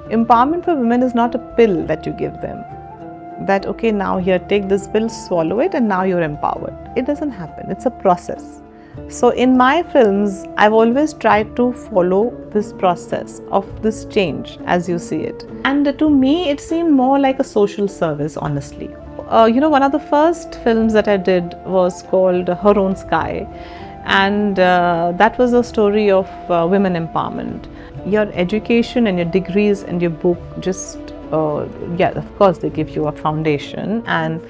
empowerment for women is not a pill that you give them. That, okay, now here, take this pill, swallow it, and now you're empowered. It doesn't happen. It's a process. So in my films, I've always tried to follow this process of this change as you see it. And to me, it seemed more like a social service, honestly. One of the first films that I did was called Her Own Sky. And that was a story of women empowerment. Your education and your degrees and your book just, of course, they give you a foundation and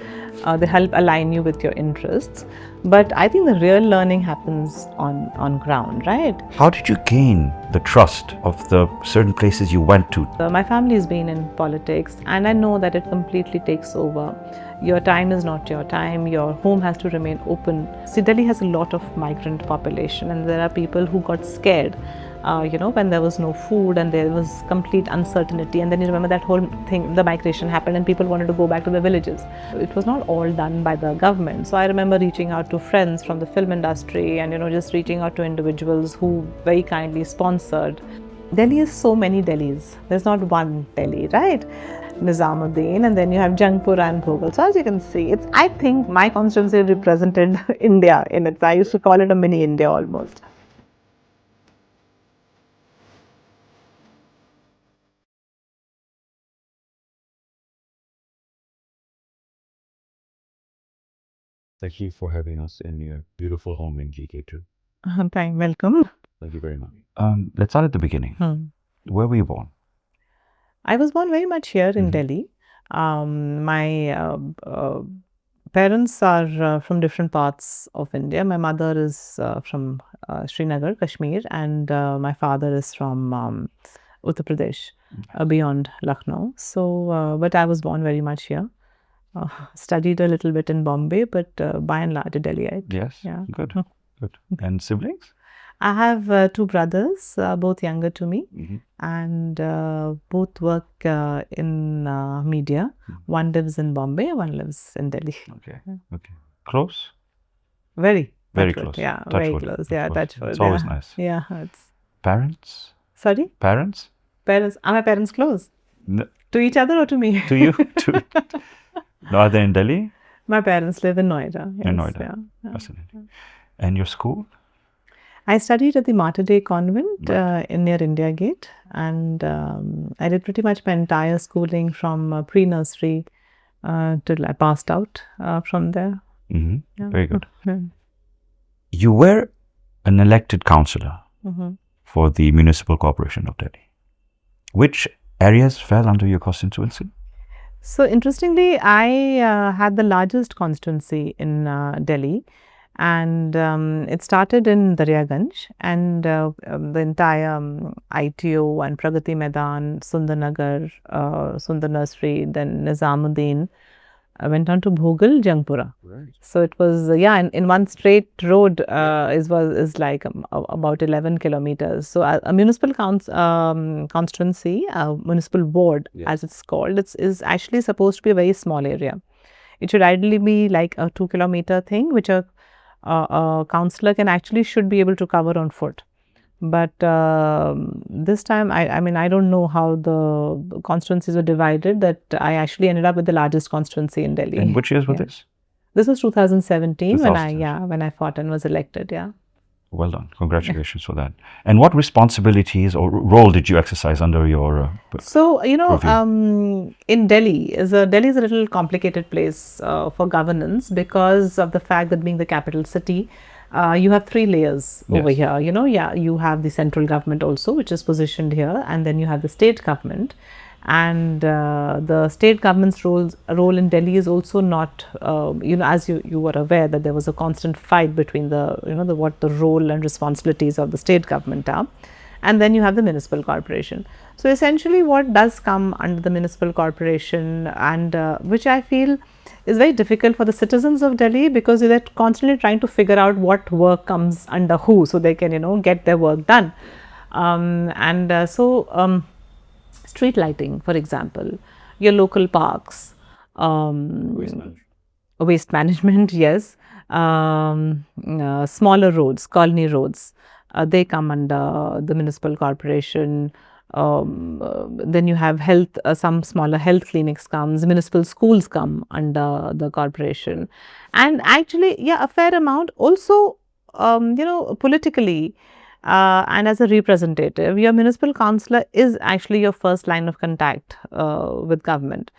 they help align you with your interests. But I think the real learning happens on ground, right? How did you gain the trust of the certain places you went to? My family has been in politics, and I know that it completely takes over. Your time is not your time. Your home has to remain open. See, Delhi has a lot of migrant population, and there are people who got scared when there was no food and there was complete uncertainty. And then you remember that whole thing, the migration happened and people wanted to go back to their villages. It was not all done by the government. So I remember reaching out to friends from the film industry and, just reaching out to individuals who very kindly sponsored. Delhi is so many Delhis. There's not one Delhi, right? Nizamuddin, and then you have Jangpura and Bhogal. So as you can see, I think my constituency represented India in it. I used to call it a mini India almost. Thank you for having us in your beautiful home in GK2. Welcome. Thank you very much. Let's start at the beginning. Where were you born? I was born very much here in Delhi. My parents are from different parts of India. My mother is from Srinagar, Kashmir, and my father is from Uttar Pradesh, beyond Lucknow. So, but I was born very much here. Studied a little bit in Bombay, but by and large, a Delhiite. Yes. Yeah. Good. Good. And siblings? I have two brothers, both younger to me, and both work in media. One lives in Bombay, one lives in Delhi. Okay. Okay. Close? Very close. Yeah, Touch very wood. close. Yeah, touch wood. It's always nice. Yeah, it's. Parents? Sorry? Parents? Parents. Are my parents close? No. To each other or to me? To you? No, are they in Delhi? My parents live in Noida. Yes, In Noida. Yeah. Fascinating. And your school? I studied at the Mater Dei Convent near India Gate, and I did pretty much my entire schooling from pre-nursery till I passed out from there. Yeah. Very good. Yeah. You were an elected councillor for the Municipal Corporation of Delhi. Which areas fell under your constituency? So interestingly, I had the largest constituency in Delhi. And it started in Daryaganj, and the entire ITO and Pragati Maidan, Sundarnagar, Sundar Nursery, then Nizamuddin, went on to Bhogal, Jangpura. Right. So it was, in one straight road is like about 11 kilometers. So a municipal constituency, municipal board as it's called, is actually supposed to be a very small area. It should ideally be like a 2-kilometer thing, which a councillor should be able to cover on foot. But this time, I don't know how the constituencies were divided, that I actually ended up with the largest constituency in Delhi. And which years were this? This was 2017 when I fought and was elected, Well done. Congratulations for that. And what responsibilities or role did you exercise under your So, review? in Delhi is a little complicated place for governance because of the fact that being the capital city, you have 3 layers over here. You have the central government also, which is positioned here, and then you have the state government. And the state government's role in Delhi is also not, as you were aware that there was a constant fight between what the role and responsibilities of the state government are. And then you have the municipal corporation. So essentially what does come under the municipal corporation, and which I feel is very difficult for the citizens of Delhi, because they're constantly trying to figure out what work comes under who, so they can, get their work done. Street lighting, for example, your local parks, waste management, yes, smaller roads, colony roads, they come under the municipal corporation. Then you have health, some smaller health clinics comes, municipal schools come under the corporation. And actually, yeah, a fair amount. Also, politically, and as a representative, your municipal councillor is actually your first line of contact with government.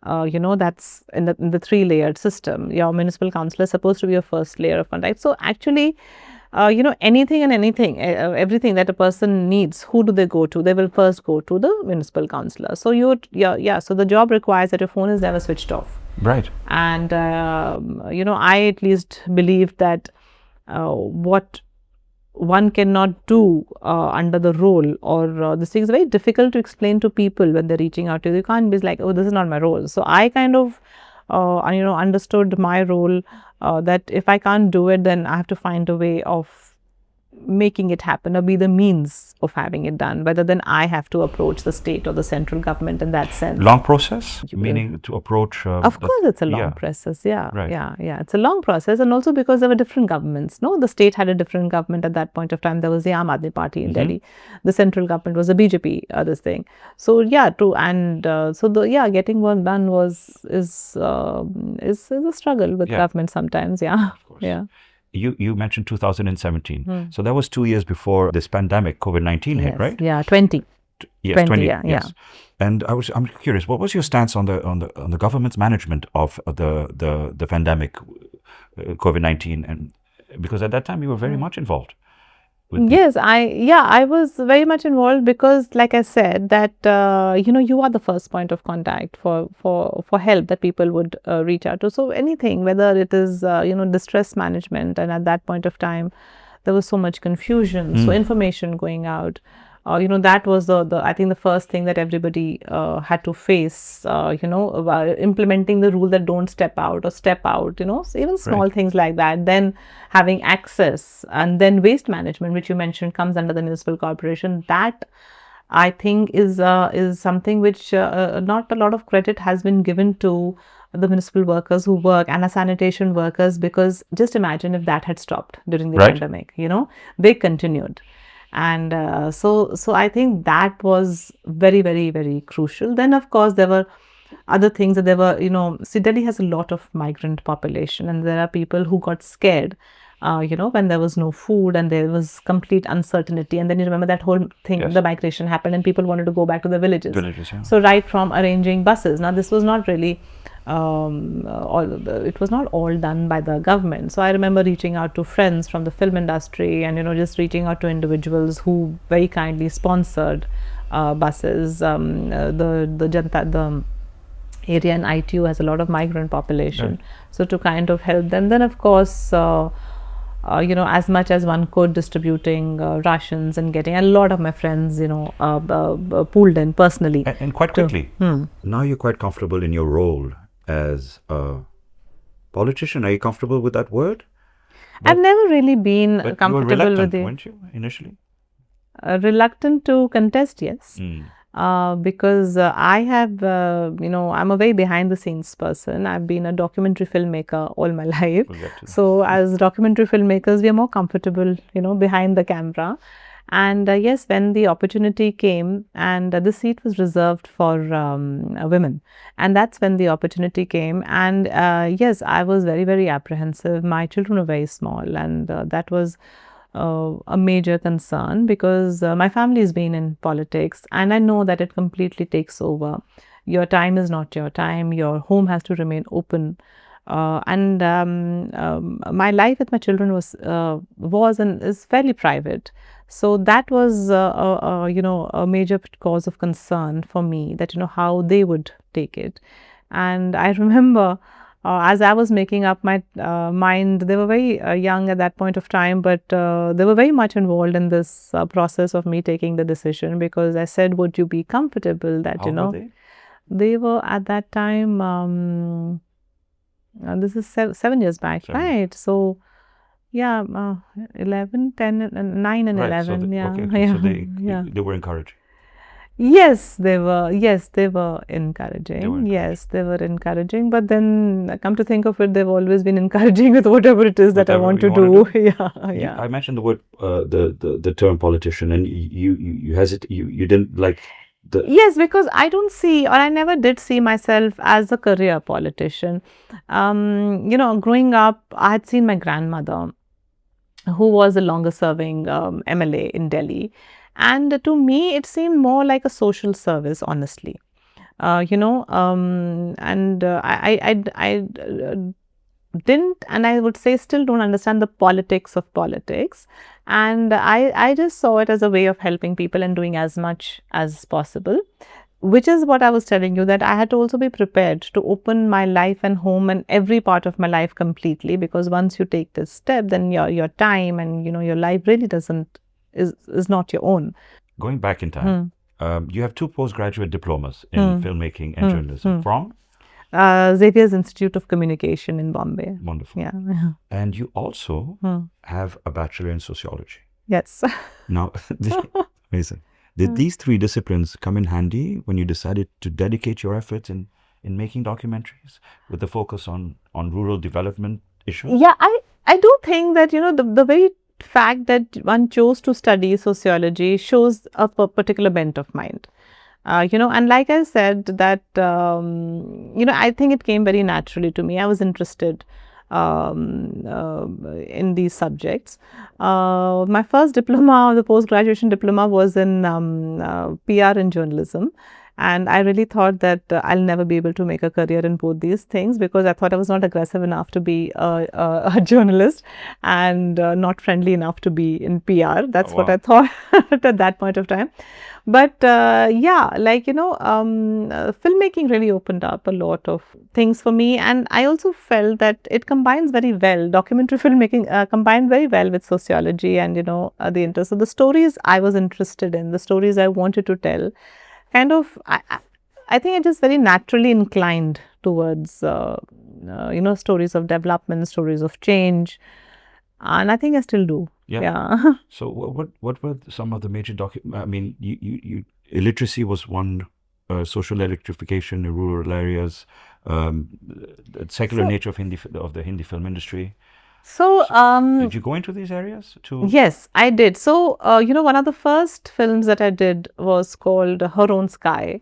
That's in the three-layered system. Your municipal councillor is supposed to be your first layer of contact. So actually, everything that a person needs, who do they go to? They will first go to the municipal councillor. So so the job requires that your phone is never switched off. Right. And I at least believe that what one cannot do under the role or this thing is very difficult to explain to people when they're reaching out to you. You can't be like, oh, this is not my role. So I kind of understood my role, that if I can't do it, then I have to find a way of making it happen or be the means of having it done, rather than I have to approach the state or the central government in that sense. Long process, meaning to approach. Of course, it's a long process. Yeah, right. yeah. It's a long process, and also because there were different governments. No, the state had a different government at that point of time. There was the Aam Aadmi Party in Delhi. The central government was the BJP. This thing. So yeah, getting work done is a struggle with government sometimes. Yeah, of course. Yeah. You mentioned 2017. So that was 2 years before this pandemic, COVID-19 hit, right? Yeah, 20. Yes, 20. Yes. And I'm curious, what was your stance on the government's management of the pandemic, COVID-19, and because at that time you were very much involved. Yes, I was very much involved because, like I said, that you are the first point of contact for help that people would reach out to. So anything, whether it is distress management, and at that point of time there was so much confusion, so information going out. That was I think the first thing that everybody had to face, implementing the rule that don't step out or step out, so even small things like that. Then having access, and then waste management, which you mentioned, comes under the municipal corporation. That I think is something which not a lot of credit has been given to the municipal workers who work, and the sanitation workers, because just imagine if that had stopped during the pandemic, they continued. And so I think that was very, very, very crucial. Then, of course, there were other things that see, Delhi has a lot of migrant population, and there are people who got scared, when there was no food and there was complete uncertainty. And then you remember that whole thing, the migration happened, and people wanted to go back to their villages. So right from arranging buses. Now, this was not really it was not all done by the government. So I remember reaching out to friends from the film industry, and just reaching out to individuals who very kindly sponsored buses. The area in ITU has a lot of migrant population, so to kind of help them. Then, of course, as much as one could, distributing rations and getting. A lot of my friends, pulled in personally. And quite quickly, now you're quite comfortable in your role as a politician. Are you comfortable with that word? I've never really been comfortable with it. Weren't you initially? Reluctant to contest, yes. Because I have, I'm a very behind the scenes person. I've been a documentary filmmaker all my life. So as documentary filmmakers, we are more comfortable, behind the camera. And yes, when the opportunity came, and the seat was reserved for women, and that's when the opportunity came. And yes, I was very, very apprehensive. My children were very small, and that was a major concern, because my family has been in politics, and I know that it completely takes over. Your time is not your time. Your home has to remain open. And my life with my children was and is fairly private. So that was a major cause of concern for me, that how they would take it. And I remember as I was making up my mind, they were very young at that point of time, but they were very much involved in this process of me taking the decision, because I said, would you be comfortable that, How were they were at that time, this is 7 years back, right? So, yeah, 11, 10, and 9 and 11. So yeah. So they were encouraged. Yes, they were. Yes, they were encouraging. They were encouraging. Yes, they were encouraging. But then, come to think of it, they've always been encouraging with whatever it is that I Whatever want you to want to do. do. Yeah, yeah. I mentioned the word, the term politician, and you hesitate. You didn't like the. Yes, because I don't see, or I never did see myself as a career politician. Growing up, I had seen my grandmother, who was the longest serving MLA in Delhi. And to me, it seemed more like a social service, honestly. And I didn't, and I would say still don't understand the politics of politics. And I just saw it as a way of helping people and doing as much as possible, which is what I was telling you, that I had to also be prepared to open my life and home and every part of my life completely, because once you take this step, then your time and your life really is not your own. Going back in time, you have 2 postgraduate diplomas in filmmaking and journalism from Xavier's Institute of Communication in Bombay. Wonderful. Yeah. And you also have a bachelor in sociology. Yes. Now, amazing. Did these 3 disciplines come in handy when you decided to dedicate your efforts in making documentaries with the focus on rural development issues? Yeah, I do think that, the very fact that one chose to study sociology shows a particular bent of mind. And like I said, that, I think it came very naturally to me. I was interested in these subjects. My first diploma, the post-graduation diploma, was in PR and journalism. And I really thought that I'll never be able to make a career in both these things, because I thought I was not aggressive enough to be a journalist, and not friendly enough to be in PR. That's what I thought at that point of time. But filmmaking really opened up a lot of things for me. And I also felt that it combines very well, documentary filmmaking combined very well with sociology and, the interest. So the stories I was interested in, the stories I wanted to tell, kind of, I think I just very naturally inclined towards, stories of development, stories of change. And I think I still do. Yeah. So what were some of the major I mean, illiteracy was one, social electrification in rural areas, the secular nature of the Hindi film industry. So, did you go into these areas too? Yes, I did. So, one of the first films that I did was called Her Own Sky.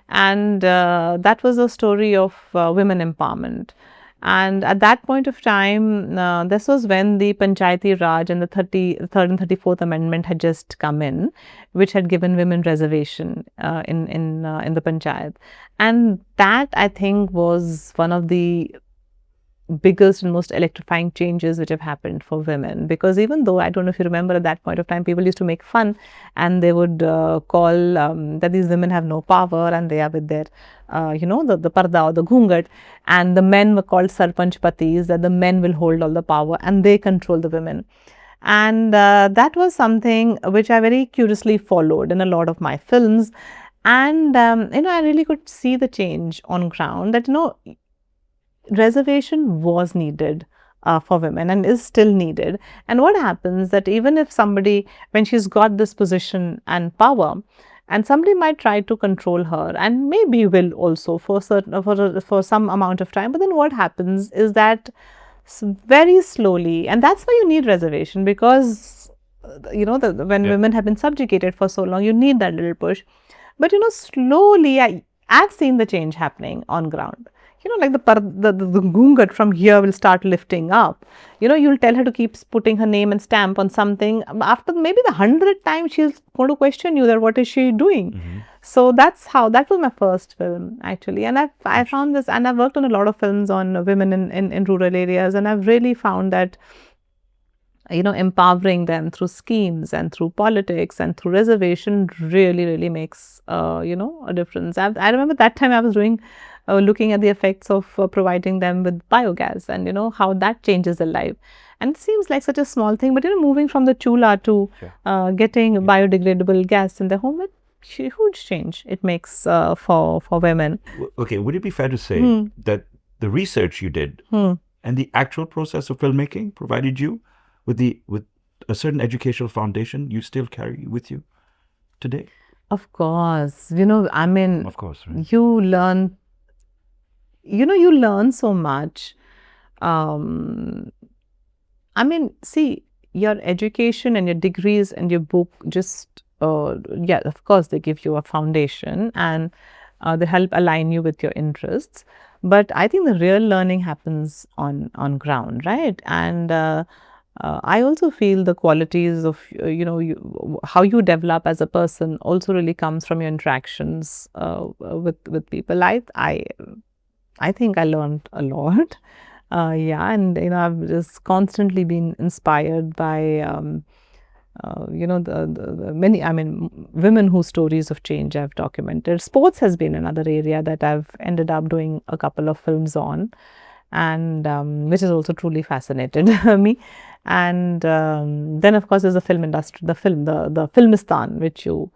And that was a story of women empowerment. And at that point of time, this was when the Panchayati Raj and the 33rd and 34th Amendment had just come in, which had given women reservation in the Panchayat. And that, I think, was one of the biggest and most electrifying changes which have happened for women. Because even though, I don't know if you remember, at that point of time, people used to make fun, and they would call that these women have no power and they are with their, the parda or the ghungat, and the men were called sarpanch patis, that the men will hold all the power and they control the women. And that was something which I very curiously followed in a lot of my films. And, I really could see the change on ground, that, reservation was needed for women and is still needed. And what happens that even if somebody, when she's got this position and power, and somebody might try to control her, and maybe will also for some amount of time, but then what happens is that very slowly, and that's why you need reservation, because when women have been subjugated for so long, you need that little push. But slowly I've seen the change happening on ground. Like the ghungat from here will start lifting up. You'll tell her to keep putting her name and stamp on something. After maybe the 100th time, she's going to question you that what is she doing? So that was my first film, actually. And I found this, and I've worked on a lot of films on women in rural areas, and I've really found that, empowering them through schemes and through politics and through reservation really makes, a difference. I remember that time I was looking at the effects of providing them with biogas, and how that changes their life. And it seems like such a small thing, but moving from the chula to getting biodegradable gas in their home, huge change it makes for women. Okay, would it be fair to say that the research you did and the actual process of filmmaking provided you with a certain educational foundation you still carry with you today? Of course, I mean, Of course, right? you learn, you learn so much. Um, I mean, see, your education and your degrees and your book just, yeah, of course, they give you a foundation and they help align you with your interests. But I think the real learning happens on ground, right? And I also feel the qualities of, how you develop as a person also really comes from your interactions with people. I think I learned a lot. Yeah, and I've just constantly been inspired by the many, I mean, women whose stories of change I've documented. Sports has been another area that I've ended up doing a couple of films on, and which has also truly fascinated me. And then, of course, there's the film industry, the Filmistan, which you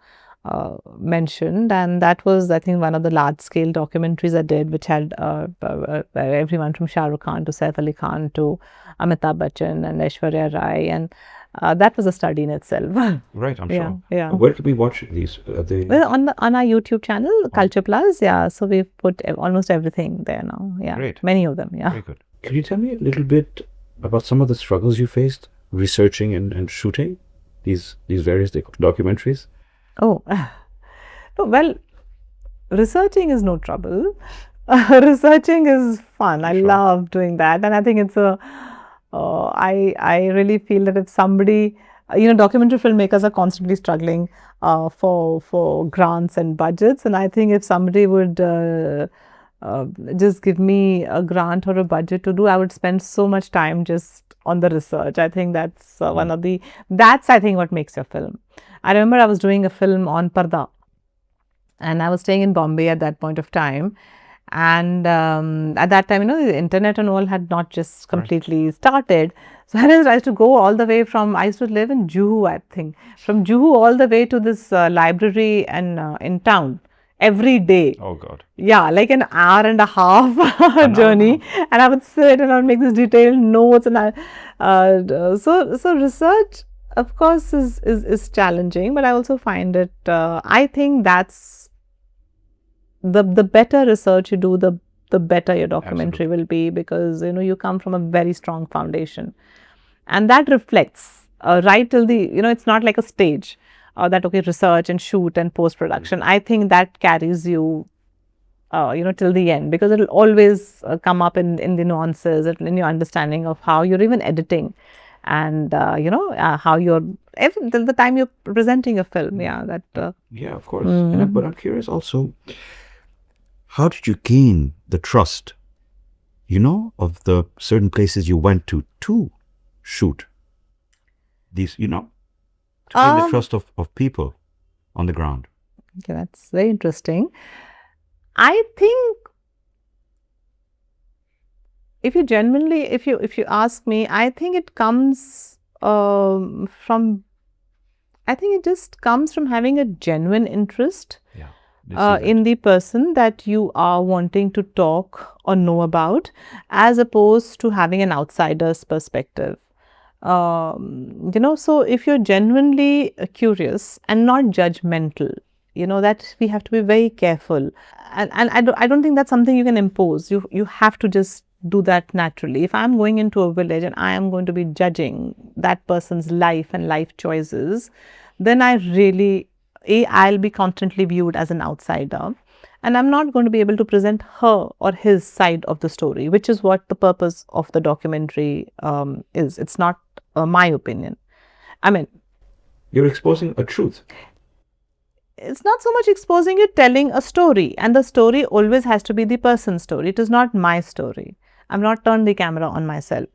mentioned, and that was, I think, one of the large scale documentaries I did, which had everyone from Shah Rukh Khan to Saif Ali Khan to Amitabh Bachchan and Aishwarya Rai, and that was a study in itself. Right, I'm Yeah, sure. yeah. Where can we watch these? Well, on our YouTube channel, Culture Plus, yeah. So we've put almost everything there now. Yeah, Great. many of them. Yeah. Very good. Can you tell me a little bit about some of the struggles you faced researching and shooting these various documentaries? Oh, no, well, researching is no trouble. Researching is fun. I Sure. love doing that, and I think it's I really feel that if somebody, documentary filmmakers are constantly struggling for grants and budgets, and I think if somebody would just give me a grant or a budget to do, I would spend so much time just on the research. I think that's that's I think what makes your film. I remember I was doing a film on Parda, and I was staying in Bombay at that point of time. And at that time, the internet and all had not just completely started. So I used to go all the way from, I used to live in Juhu, I think, from Juhu all the way to this library and in town every day. Oh God. Yeah, like an hour and a half journey, and I would sit and I would make these detailed notes, and so research, of course, is challenging, but I also find it. I think that's the better research you do, the better your documentary will be, because you come from a very strong foundation, and that reflects right till the it's not like a stage that okay, research and shoot and post production. I think that carries you till the end, because it will always come up in the nuances, in your understanding of how you're even editing, and how you're till the time you're presenting a film. Yeah, that. Yeah, of course. But I'm curious also, how did you gain the trust, of the certain places you went to shoot these, to gain the trust of people on the ground? Okay, that's very interesting. I think if you ask me, I think it comes from, I think it just comes from having a genuine interest in the person that you are wanting to talk or know about, as opposed to having an outsider's perspective. So if you're genuinely curious and not judgmental, that we have to be very careful. And I don't think that's something you can impose. You have to just do that naturally. If I'm going into a village and I am going to be judging that person's life and life choices, then I'll be constantly viewed as an outsider, and I'm not going to be able to present her or his side of the story, which is what the purpose of the documentary is. It's not my opinion. I mean, you're exposing a truth. It's not so much exposing it, telling a story, and the story always has to be the person's story. It is not my story. I'm not turned the camera on myself.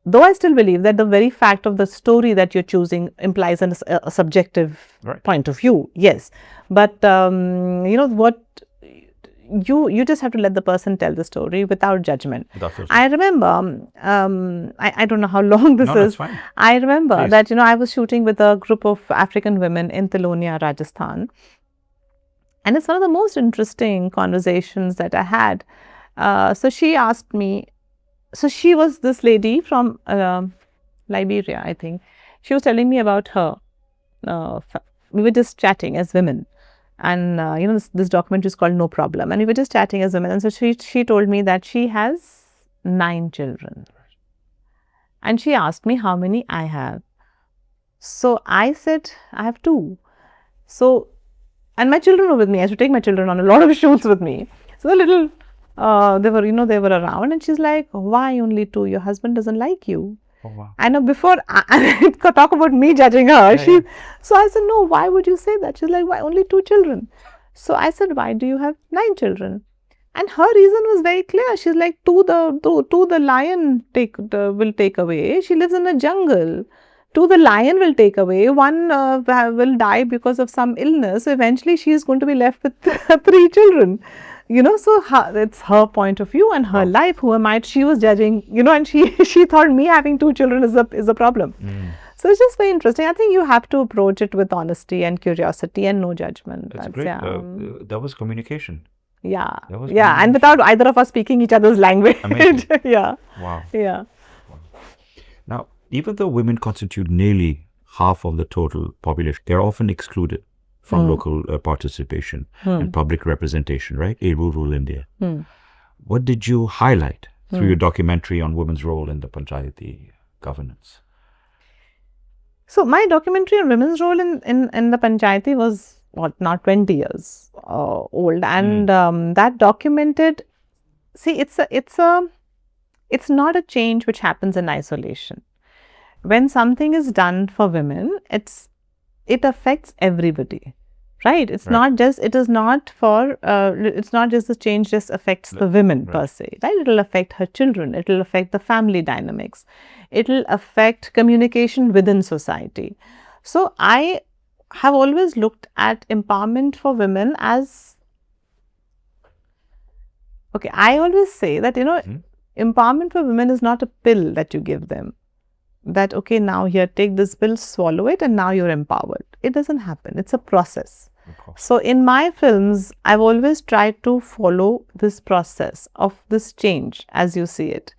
Though I still believe that the very fact of the story that you're choosing implies a subjective point of view, yes. But what you just have to let the person tell the story without judgment. I remember, I don't know how long this is. That's fine. I remember that I was shooting with a group of African women in Tilonia, Rajasthan, and it's one of the most interesting conversations that I had. So she asked me. So she was this lady from Liberia, I think. She was telling me about her. We were just chatting as women. And this documentary is called No Problem, and we were just chatting as women. And so she told me that she has 9 children, and she asked me how many I have. So I said I have 2. So, and my children were with me. I used to take my children on a lot of shoots with me. So the little they were around, and she's like, "Why only 2? Your husband doesn't like you." Oh, wow. I know, before I talk about me judging her. So I said, "No, why would you say that?" She's like, "Why only 2 children?" So I said, "Why do you have 9 children?" And her reason was very clear. She's like, "2 the lion will take away. She lives in a jungle. 2 the lion will take away. 1 will die because of some illness. So eventually she is going to be left with 3 children." So it's her point of view and her life. Who am I? She was judging, and she thought me having 2 children is a problem. So it's just very interesting. I think you have to approach it with honesty and curiosity and no judgment. That's great. That was communication. Yeah. And without either of us speaking each other's language. Amazing. Yeah. Wow. Yeah. Wow. Now, even though women constitute nearly half of the total population, they're often excluded from local participation and public representation, right? In rural India. What did you highlight through your documentary on women's role in the Panchayati governance? So my documentary on women's role in the Panchayati was now 20 years old, and that documented. See, it's not a change which happens in isolation. When something is done for women, it affects everybody, right? It is not just the change just affects the women per se, right? It will affect her children. It will affect the family dynamics. It will affect communication within society. So I have always looked at empowerment for women as, I always say that, empowerment for women is not a pill that you give them. That, now here, take this pill, swallow it, and now you're empowered. It doesn't happen. It's a process. So in my films, I've always tried to follow this process of this change as you see it.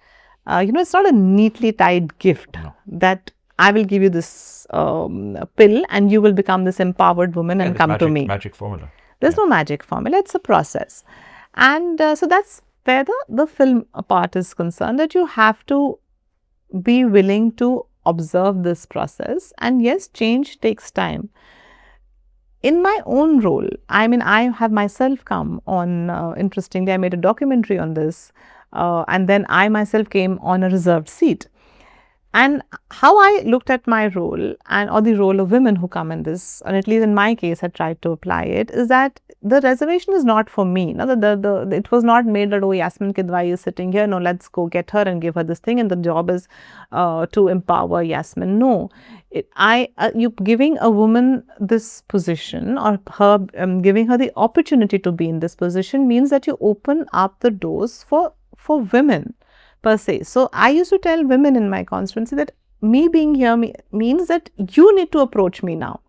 It's not a neatly tied gift that I will give you this pill and you will become this empowered woman and come to me. Magic formula. There's no magic formula. It's a process. And so that's where the film part is concerned, that you have to be willing to observe this process. And yes, change takes time. In my own role, I have myself come on, interestingly, I made a documentary on this, and then I myself came on a reserved seat. And how I looked at my role or the role of women who come in this, and at least in my case, I tried to apply it, is that the reservation is not for me. No, it was not made that, Yasmin Kidwai is sitting here, no, let's go get her and give her this thing, and the job is to empower Yasmin. No, you giving a woman this position, or her giving her the opportunity to be in this position, means that you open up the doors for women per se. So I used to tell women in my constituency that me being here means that you need to approach me now.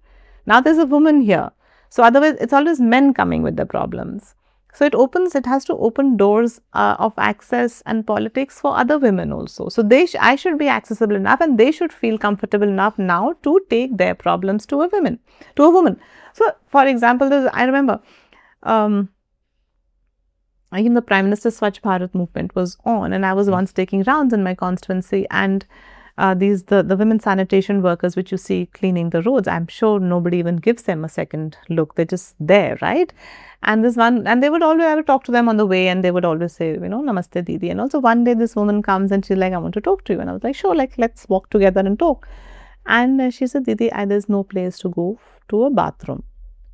Now there's a woman here. So otherwise it's always men coming with the problems. So it has to open doors of access and politics for other women also. So I should be accessible enough, and they should feel comfortable enough now to take their problems to a woman. So for example, I remember the Prime Minister's Swachh Bharat movement was on, and I was once taking rounds in my constituency, and the women sanitation workers which you see cleaning the roads, I'm sure nobody even gives them a second look. They're just there, right? And I would talk to them on the way, and they would always say, Namaste Didi. And also one day this woman comes and she's like, I want to talk to you. And I was like, sure, let's walk together and talk. And she said, Didi, there's no place to go to a bathroom.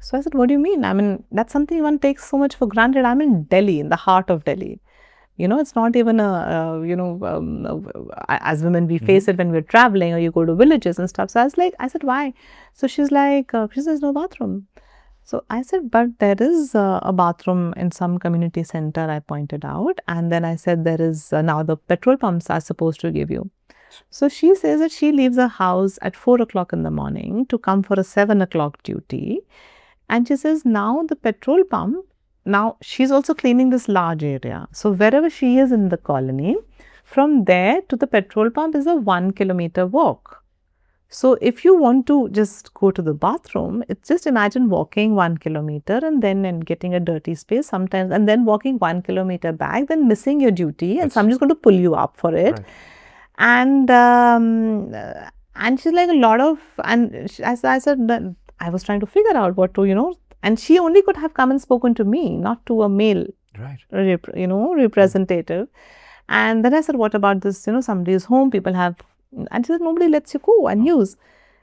So I said, what do you mean? That's something one takes so much for granted. I'm in Delhi, in the heart of Delhi. It's not even as women, we face it when we're traveling or you go to villages and stuff. So I said, why? So she's like, there's no bathroom. So I said, but there is a bathroom in some community center, I pointed out. And then I said, there is now the petrol pumps are supposed to give you. So she says that she leaves her house at 4 o'clock in the morning to come for a 7 o'clock duty. And she says, now the petrol pump, now she's also cleaning this large area. So wherever she is in the colony, from there to the petrol pump is a 1 kilometer walk. So if you want to just go to the bathroom, it's just imagine walking 1 kilometer and getting a dirty space sometimes, and then walking 1 kilometer back, then missing your duty, and somebody's going to pull you up for it. Right. And she's like a lot of, as I said, I was trying to figure out what to, and she only could have come and spoken to me, not to a male, Right. representative. And then I said, what about this, somebody's home, people have, and she said, nobody lets you go and use.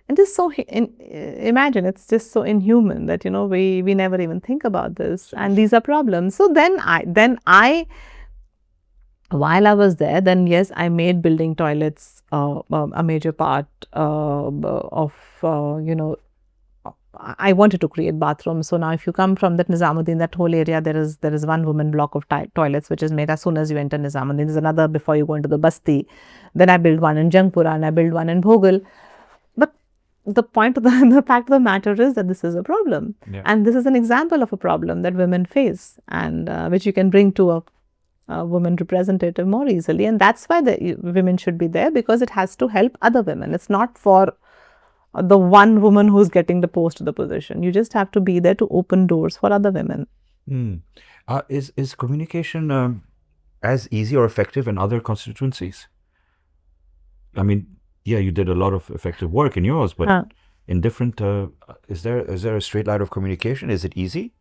And just so, imagine, it's just so inhuman that, we never even think about this. And these are problems. So then I, while I was there, then yes, I made building toilets a major part of, I wanted to create bathrooms. So now if you come from that Nizamuddin, that whole area, there is one woman block of toilets which is made as soon as you enter Nizamuddin. There's another before you go into the Basti. Then I built one in Jangpura and I built one in Bhogal. But the point of the fact of the matter is that this is a problem. Yeah. And this is an example of a problem that women face, and which you can bring to a woman representative more easily. And that's why the women should be there, because it has to help other women. It's not for the one woman who's getting the post or the position. You just have to be there to open doors for other women. Is communication as easy or effective in other constituencies? I mean, yeah, you did a lot of effective work in yours, but in different, is there a straight line of communication? Is it easy?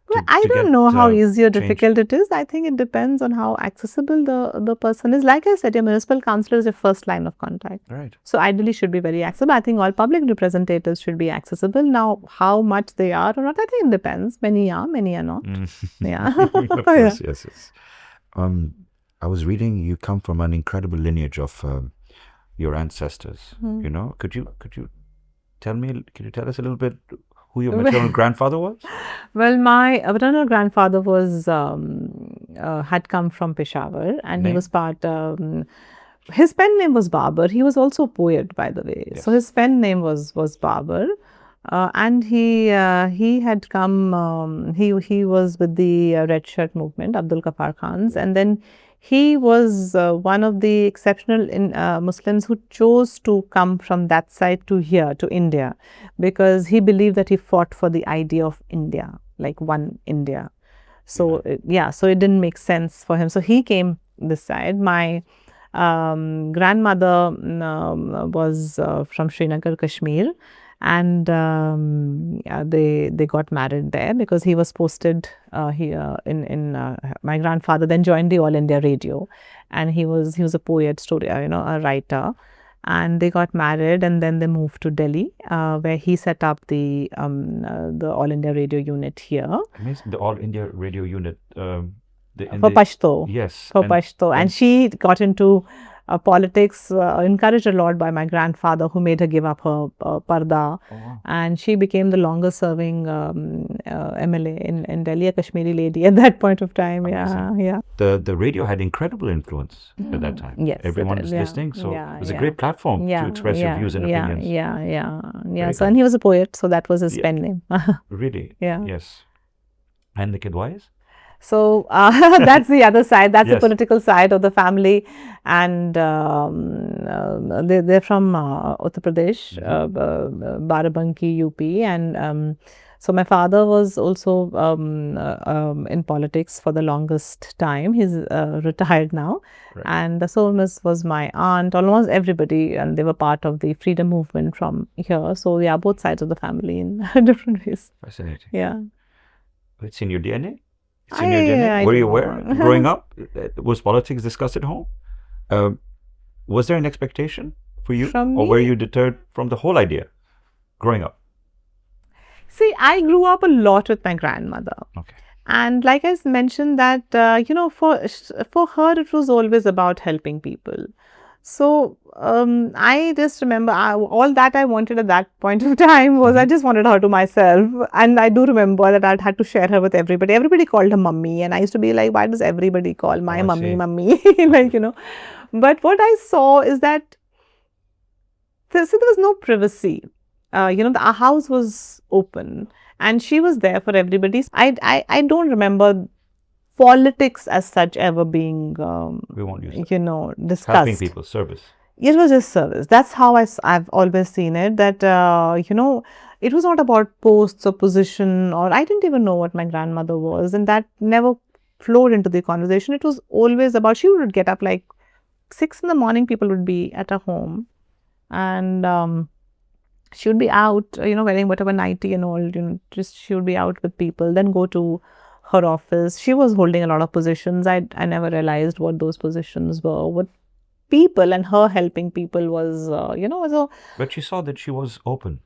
Well, I don't know how easy or difficult it is. I think it depends on how accessible the person is. Like I said, your municipal councillor is your first line of contact. Right. So ideally should be very accessible. I think all public representatives should be accessible. Now, how much they are or not, I think it depends. Many are not. Yeah. Yes. I was reading, you come from an incredible lineage of your ancestors. Could you tell us a little bit who your maternal grandfather was? Well, my maternal grandfather was had come from Peshawar, and he was part. His pen name was Babar. He was also a poet, by the way. Yes. So his pen name was Babar, and he had come. He was with the Red Shirt movement, Abdul Ghaffar Khan's, and then he was one of the exceptional Muslims who chose to come from that side to here, to India, because he believed that he fought for the idea of India, like one India. So, so it didn't make sense for him. So he came this side. My grandmother was from Srinagar, Kashmir. And they got married there because he was posted here in my grandfather then joined the All India Radio, and he was a poet, a writer, and they got married, and then they moved to Delhi where he set up the All India Radio unit here. Amazing. The All India Radio unit for Pashto. Yes. For Pashto, and she got into politics, encouraged a lot by my grandfather, who made her give up her parda. Oh, wow. And she became the longest serving MLA in Delhi, a Kashmiri lady at that point of time. Amazing. Yeah. The radio had incredible influence at that time. Yes, everyone was listening, so it was a great platform to express your views and opinions. Yeah. So, and he was a poet, so that was his pen name. Really? Yeah. Yes. And the Kidwais? So that's the other side. That's the political side of the family, and they're from Uttar Pradesh, Barabanki, UP, and so my father was also in politics for the longest time. He's retired now, and so was my aunt. Almost everybody, and they were part of the freedom movement from here. So yeah, both sides of the family in different ways. Fascinating. Yeah, it's in your DNA. Were you aware growing up? Was politics discussed at home? Was there an expectation for you, or were you deterred from the whole idea growing up? See, I grew up a lot with my grandmother. Okay. And like I mentioned that, for her, it was always about helping people. So I just remember all that I wanted at that point of time was I just wanted her to myself. And I do remember that I'd had to share her with everybody. Everybody called her mummy. And I used to be like, why does everybody call my mummy? But what I saw is that there was no privacy. Our house was open and she was there for everybody. I don't remember politics as such ever being, we won't use discussed. Helping people, service. It was just service. That's how I've always seen it. That, it was not about posts or position, or I didn't even know what my grandmother was. And that never flowed into the conversation. It was always about, she would get up like 6 in the morning, people would be at her home. And she would be out, wearing whatever nightie and all, just she would be out with people, then go to her office. She was holding a lot of positions. I never realized what those positions were, what people, and her helping people was, so But she saw that she was open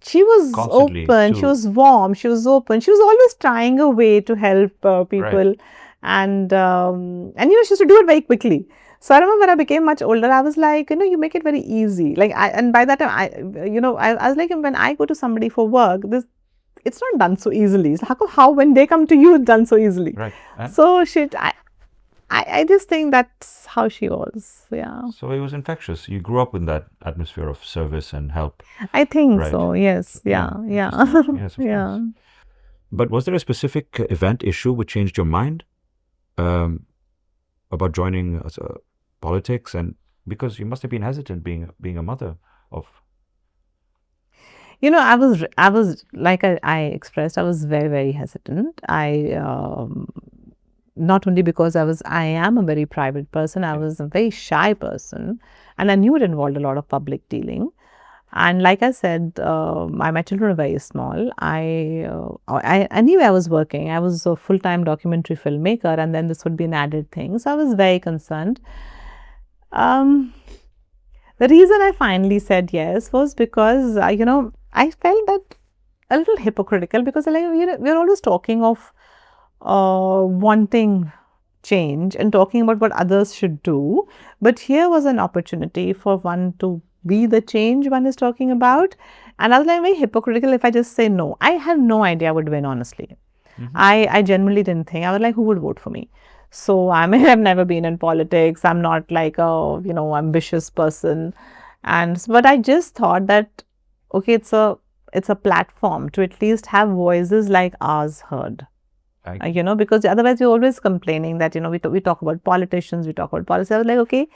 she was constantly open, she to, was warm, she was open, she was always trying a way to help right. people. And she used to do it very quickly. So I remember when I became much older, I was like, you make it very easy. Like, and by that time, I was like, when I go to somebody for work, it's not done so easily. So how when they come to you, it's done so easily. Right. And So I just think that's how she was. Yeah. so it was infectious. You grew up in that atmosphere of service and help. I think Right. so. Yes. Yeah. Yeah. Interesting. Yes, of Yeah. course. But was there a specific event, issue which changed your mind about joining politics? And because you must have been hesitant being a mother of. I was like I expressed, I was very, very hesitant. Not only because I am a very private person, I was a very shy person, and I knew it involved a lot of public dealing. And like I said, my children were very small. I knew I was working. I was a full-time documentary filmmaker, and then this would be an added thing. So I was very concerned. Um, the reason I finally said yes was because, I felt that a little hypocritical, because like, we're always talking of wanting change and talking about what others should do. But here was an opportunity for one to be the change one is talking about. And I was like very hypocritical if I just say no. I had no idea I would win, honestly. I genuinely didn't think. I was like, who would vote for me? So I may have never been in politics. I'm not like a, ambitious person. But I just thought that, okay, it's a platform to at least have voices like ours heard. Because otherwise you're always complaining that, we talk about politicians, we talk about policy. I was like, okay,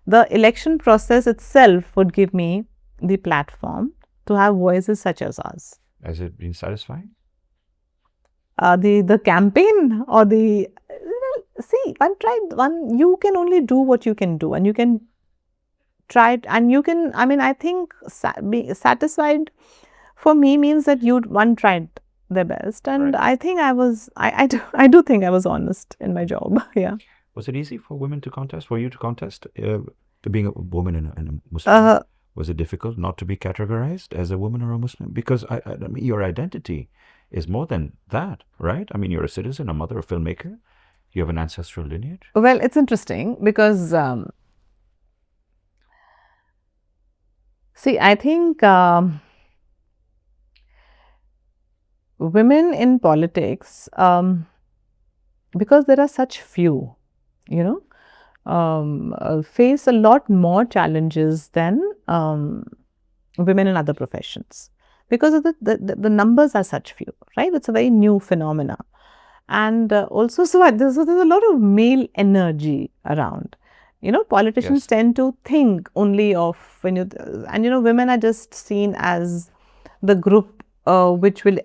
the election process itself would give me the platform to have voices such as ours. Has it been satisfying? The campaign or see, you can only do what you can do, and you can try it, and you can, I think be satisfied for me means that one tried their best, and Right. I think I do think I was honest in my job. Yeah. Was it easy for women to contest, for you to contest, to being a woman and a Muslim? Was it difficult not to be categorized as a woman or a Muslim? Because I mean, your identity is more than that, right? I mean, you're a citizen, a mother, a filmmaker. You have an ancestral lineage. Well, it's interesting because, see, I think women in politics, because there are such few, face a lot more challenges than women in other professions, because of the numbers are such few, right? It's a very new phenomena. And also, there's a lot of male energy around. Politicians Yes. tend to think only of women are just seen as the group which will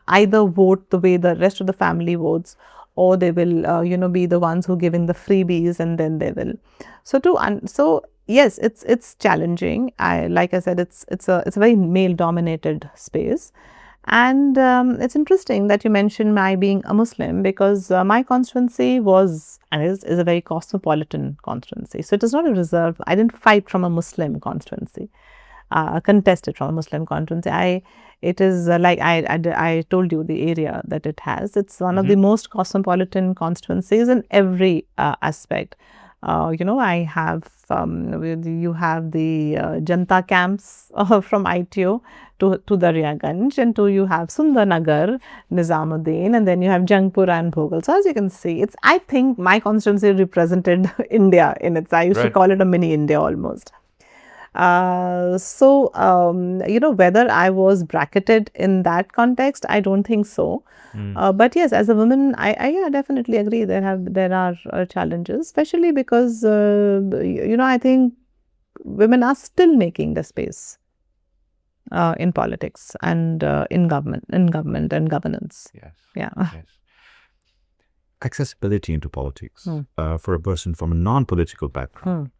either vote the way the rest of the family votes, or they will, be the ones who give in the freebies, and then they will. So yes, it's challenging. Like I said, it's a very male dominated space. And it's interesting that you mentioned my being a Muslim, because my constituency was and is a very cosmopolitan constituency. So it is not a reserve. I didn't fight from a Muslim constituency, contested from a Muslim constituency. It is like I told you the area that it has. It's one of the most cosmopolitan constituencies in every aspect. I have you have the Janta camps from ITO to Daryaganj, and you have Sundarnagar, Nizamuddin, and then you have Jangpura and Bhogal. So as you can see, I think my constituency represented India in its. I used to call it a mini India almost. Whether I was bracketed in that context, I don't think so. But yes, as a woman, I definitely agree. There are challenges, especially because I think women are still making the space in politics and in government and governance. Yes. Yeah. Yes. Accessibility into politics for a person from a non-political background.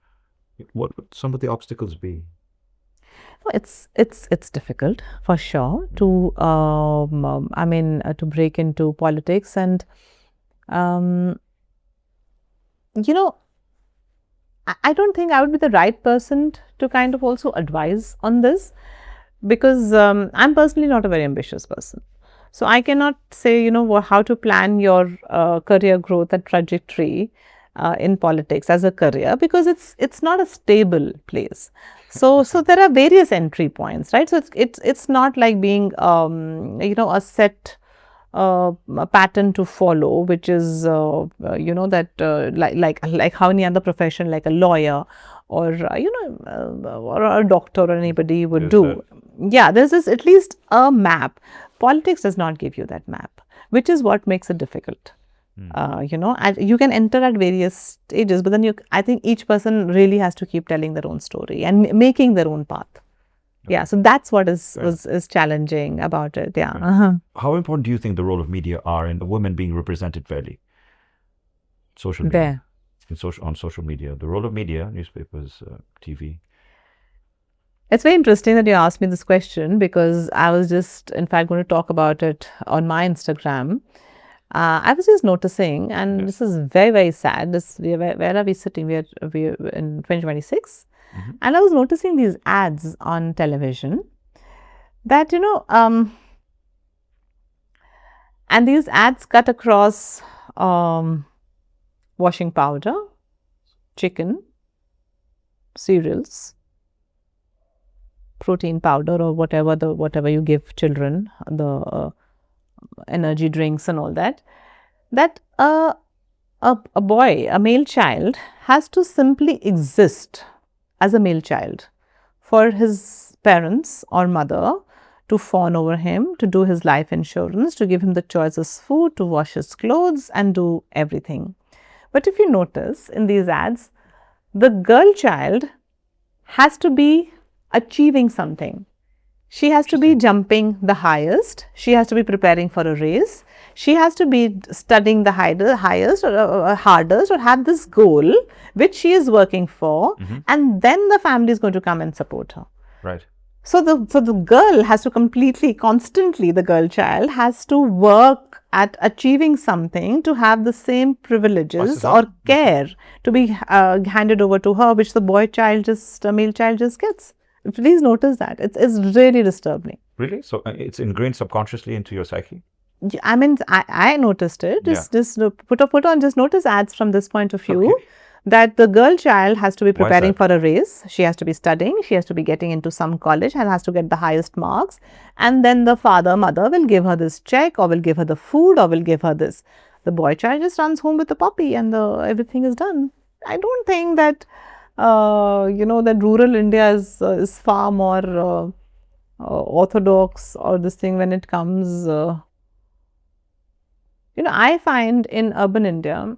What would some of the obstacles be? It's difficult for sure to to break into politics, and I don't think I would be the right person to kind of also advise on this, because I'm personally not a very ambitious person. So I cannot say, how to plan your career growth and trajectory in politics as a career, because it's not a stable place. So there are various entry points, right? So it's not like being a set a pattern to follow, which is like how any other profession, like a lawyer or or a doctor or anybody would do. Yeah, there's at least a map. Politics does not give you that map, which is what makes it difficult. You can enter at various stages, but then I think each person really has to keep telling their own story and making their own path. Yeah, so that's what is challenging about it. Yeah. How important do you think the role of media are in women being represented fairly? Social media. On social media, the role of media, newspapers, TV. It's very interesting that you asked me this question, because I was just, in fact, going to talk about it on my Instagram. I was just noticing, and this is very, very sad. Where are we sitting? We're in 2026. And I was noticing these ads on television that, and these ads cut across washing powder, chicken, cereals, protein powder, or whatever you give children, the energy drinks and all that, a boy, a male child, has to simply exist as a male child for his parents or mother to fawn over him, to do his life insurance, to give him the choicest food, to wash his clothes and do everything. But if you notice in these ads, the girl child has to be achieving something. She has to be jumping the highest. She has to be preparing for a race. She has to be studying the highest or hardest, or have this goal which she is working for, and then the family is going to come and support her. Right. So the girl has to constantly, the girl child has to work at achieving something to have the same privileges or care to be handed over to her, which the male child just gets. Please notice that. It's really disturbing. Really? So it's ingrained subconsciously into your psyche? I mean, I noticed it. Just put on, just notice ads from this point of view. Okay. That the girl child has to be preparing for a race. She has to be studying. She has to be getting into some college and has to get the highest marks. And then the mother will give her this check, or will give her the food, or will give her this. The boy child just runs home with the puppy, and everything is done. I don't think that that rural India is far more orthodox, or this thing when it comes. I find in urban India,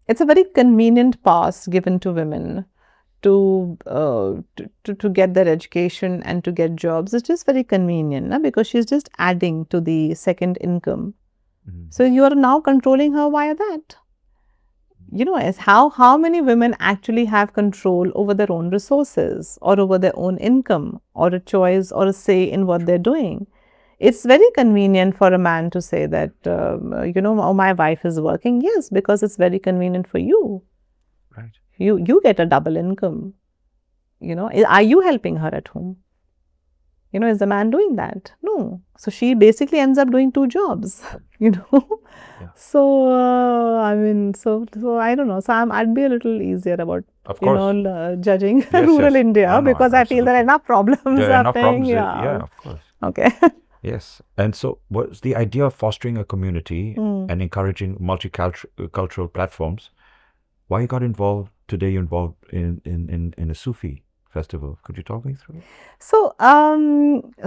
it's a very convenient pass given to women to get their education and to get jobs. It's just very convenient, because she's just adding to the second income. So you are now controlling her via that. As how many women actually have control over their own resources, or over their own income, or a choice or a say in what they're doing. It's very convenient for a man to say that, oh, my wife is working. Yes, because it's very convenient for you. Right. You get a double income. Are you helping her at home? Is the man doing that? No. So she basically ends up doing two jobs, Yeah. So, so I don't know. So I'd be a little easier about, judging rural India, because I feel there are enough problems happening. Yeah, of course. Okay. Yes. And so what's the idea of fostering a community and encouraging multicultural platforms? Why you got involved today? You're involved in a Sufi festival. Could you talk me through it? So,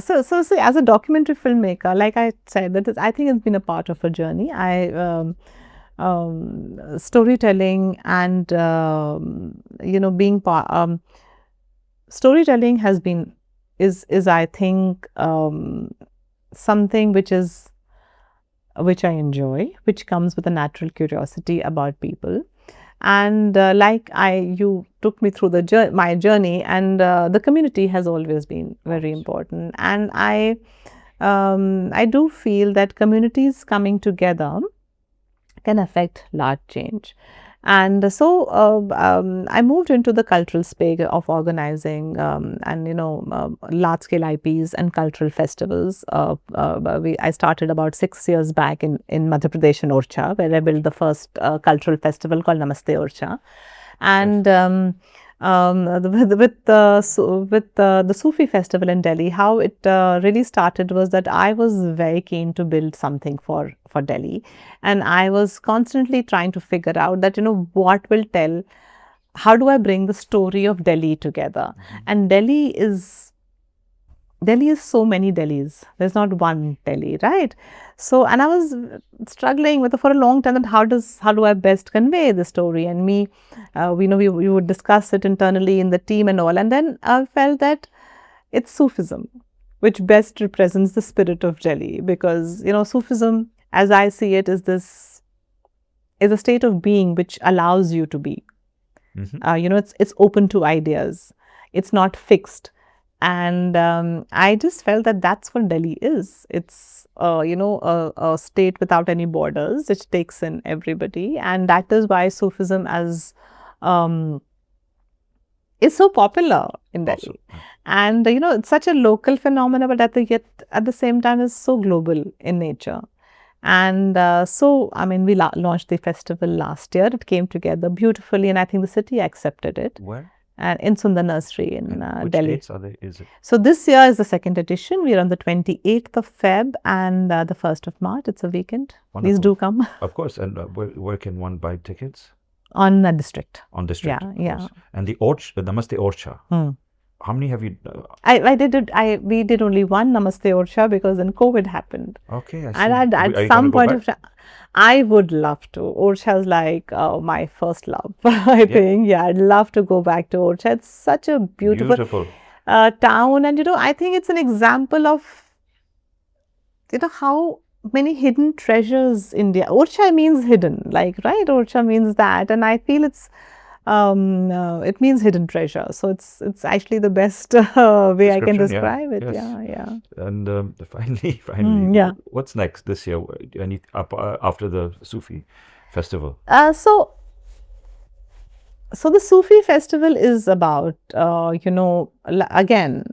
so as a documentary filmmaker, like I said, I think it's been a part of a journey. storytelling and being storytelling is I think something which I enjoy, which comes with a natural curiosity about people. And you took me through my journey, and the community has always been very important. And I do feel that communities coming together can affect large change. And so I moved into the cultural space of organizing and large scale IPs and cultural festivals. I started about 6 years back in Madhya Pradesh in Orcha, where I built the first cultural festival called Namaste Orcha. And the Sufi festival in Delhi, how it really started was that I was very keen to build something for Delhi, and I was constantly trying to figure out that what will tell, how do I bring the story of Delhi together. And Delhi is so many Delhis. There's not one Delhi, right? So, and I was struggling with it for a long time that how do I best convey the story? And we would discuss it internally in the team and all. And then I felt that it's Sufism, which best represents the spirit of Delhi, because Sufism, as I see it, is a state of being which allows you to be. It's open to ideas. It's not fixed. And I just felt that that's what Delhi is. It's a state without any borders, which takes in everybody, and that is why Sufism is so popular in Delhi. And it's such a local phenomenon, but at the same time is so global in nature. And so I mean, we launched the festival last year. It came together beautifully, and I think the city accepted it. Where? And in Sundar Nursery in which Delhi. Dates are they? Is it? So this year is the second edition. We are on the 28th of Feb and the 1st of March. It's a weekend. Wonderful. Please do come. Of course. And where can one buy tickets? On District. On District. Yeah. And the Namaste Orcha. How many have you? We did only one Namaste Orcha because then COVID happened. Okay, I see. And at some point of time, I would love to. Orcha is like my first love, I think. Yeah, I'd love to go back to Orcha. It's such a beautiful. Town. And, I think it's an example of, how many hidden treasures India. Orcha means hidden, right? Orcha means that. And I feel it means hidden treasure. So it's actually the best way I can describe it. Yes. Yeah. And finally, what's next this year? After the Sufi festival? So the Sufi festival is about again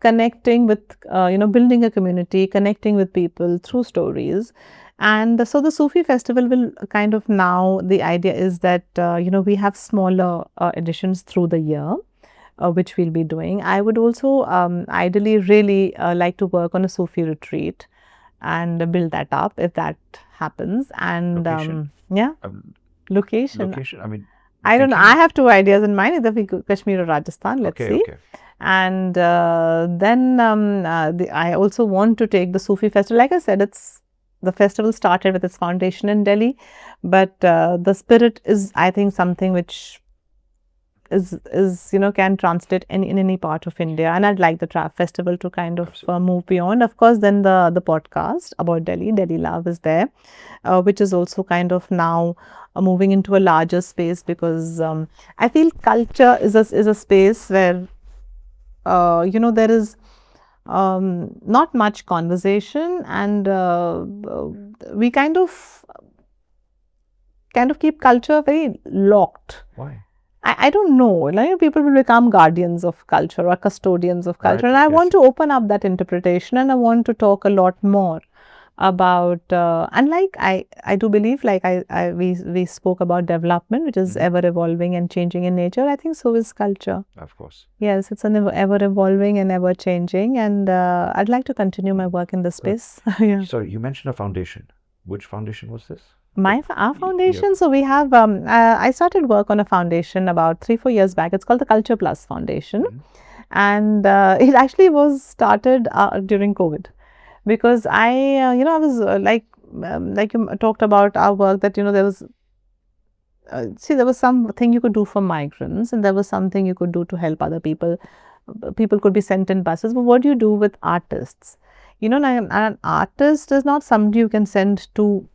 connecting with building a community, connecting with people through stories. And so the Sufi festival will kind of, now the idea is that we have smaller editions through the year, which we'll be doing. I would also ideally really like to work on a Sufi retreat and build that up if that happens. And location. I mean, I don't know. I have two ideas in mind, either Kashmir or Rajasthan. Let's see. Okay. And then I also want to take the Sufi festival. Like I said, the festival started with its foundation in Delhi, but the spirit is, I think, something which is can translate in any part of India. And I'd like the festival to kind of move beyond. Of course, then the podcast about Delhi Love is there, which is also kind of now moving into a larger space, because I feel culture is a space where there is not much conversation, and we kind of keep culture very locked. Why? I don't know. People will become guardians of culture or custodians of culture, and I want to open up that interpretation, and I want to talk a lot more about and I do believe, we spoke about development, which is ever evolving and changing in nature. I think so is culture. Of course. Yes, it's an ever evolving and ever changing, and I'd like to continue my work in this space. Sorry, you mentioned a foundation. Which foundation was this? Our foundation. So we have I started work on a foundation about 3-4 years back. It's called the Culture Plus Foundation, and it actually was started during COVID. Because I was like you talked about our work, that there was there was something you could do for migrants, and there was something you could do to help other people. People could be sent in buses, but what do you do with artists? An artist is not somebody you can send 2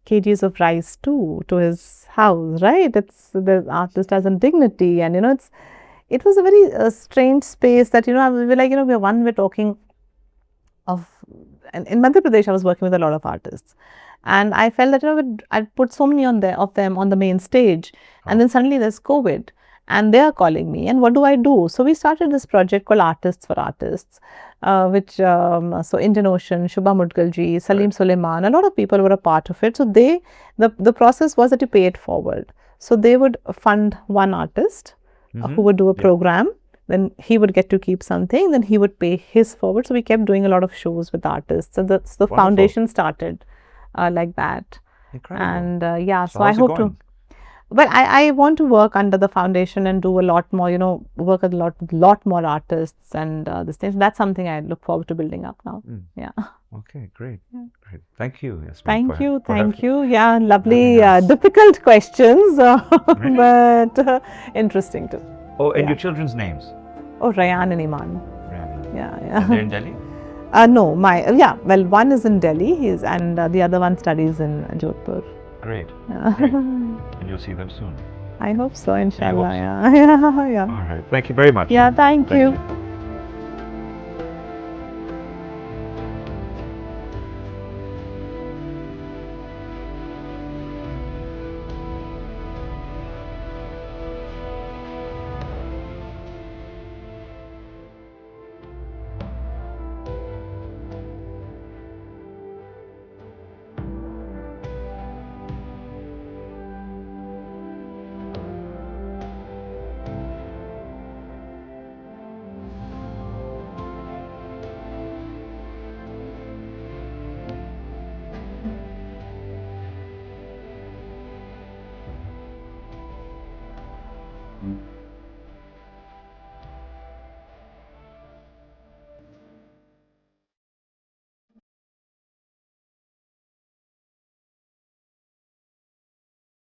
kgs of rice to his house, right? It's the artist has a dignity, and it was a very strange space that we were like, we're talking of, and in Madhya Pradesh I was working with a lot of artists, and I felt that I'd put so many of them on the main stage, and then suddenly there's COVID, and they are calling me, and what do I do? So we started this project called Artists for Artists, which so Indian Ocean, Shubha Mudgalji, Salim Suleiman, a lot of people were a part of it. So the process was that you pay it forward. So they would fund one artist who would do a program. Then he would get to keep something, then he would pay his forward. So we kept doing a lot of shows with artists. So that's the foundation started like that. Incredible. And so I hope to. But I want to work under the foundation and do a lot more, work with a lot more artists and this thing. That's something I look forward to building up now. Yeah. Okay, great. Great. Thank you, Yasmin. Thank you. Yeah, lovely, difficult questions, but interesting too. Oh, and your children's names? Oh, Rayan and Iman. Yeah. And they're in Delhi? No, one is in Delhi, and the other one studies in Jodhpur. Great. Great. And you'll see them soon. I hope so, inshallah. Yeah. All right. Thank you very much. Yeah, thank you.